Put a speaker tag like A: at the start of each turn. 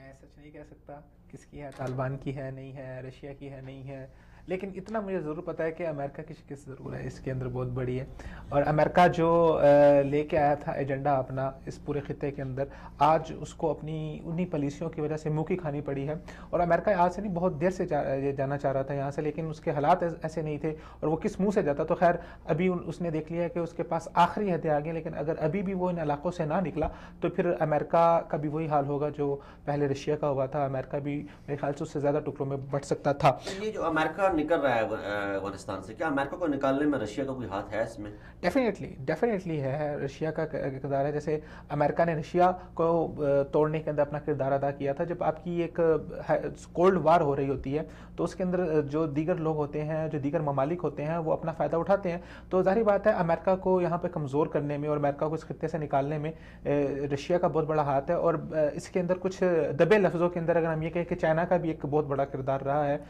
A: मैं सच नहीं कह सकता किसकी है, तालिबान की है नहीं है, रशिया की है नहीं है, लेकिन इतना मुझे ज़रूर पता है कि अमेरिका की शिकस्त ज़रूर है इसके अंदर बहुत बड़ी है। और अमेरिका जो लेके आया था एजेंडा अपना इस पूरे खिते के अंदर, आज उसको अपनी उन्हीं पॉलिसियों की वजह से मुँह की खानी पड़ी है। और अमेरिका आज से नहीं, बहुत देर से ये जाना चाह रहा था यहाँ से, लेकिन उसके हालात ऐसे नहीं थे और वो किस मुँह से जाता। तो खैर अभी उसने देख लिया कि उसके पास आखिरी हथियार आ गए, लेकिन अगर अभी भी वो इन इलाकों से ना निकला तो फिर अमेरिका का भी वही हाल होगा जो पहले रशिया का हुआ था। अमेरिका भी मेरे ख्याल से उससे ज़्यादा टुकड़ों में बट सकता था।
B: तो ये जो अमेरिका निकल रहा है अफगानिस्तान से, क्या अमेरिका को निकालने में रशिया का कोई हाथ है इसमें?
A: डेफिनेटली डेफिनेटली है, रशिया का किरदार है। जैसे अमेरिका ने रशिया को तोड़ने के अंदर अपना किरदार अदा किया था। जब आपकी एक कोल्ड वार हो रही होती है तो उसके अंदर जो दीगर लोग होते हैं, जो दीगर ममालिक होते हैं, वो अपना फ़ायदा उठाते हैं। तो जाहिर बात है अमेरिका को यहाँ पे कमज़ोर करने में और अमेरिका को इस खत्ते से निकालने में रशिया का बहुत बड़ा हाथ है। और इसके अंदर कुछ दबे लफ्ज़ों के अंदर अगर हम ये कहें कि चाइना का भी एक बहुत बड़ा किरदार रहा है।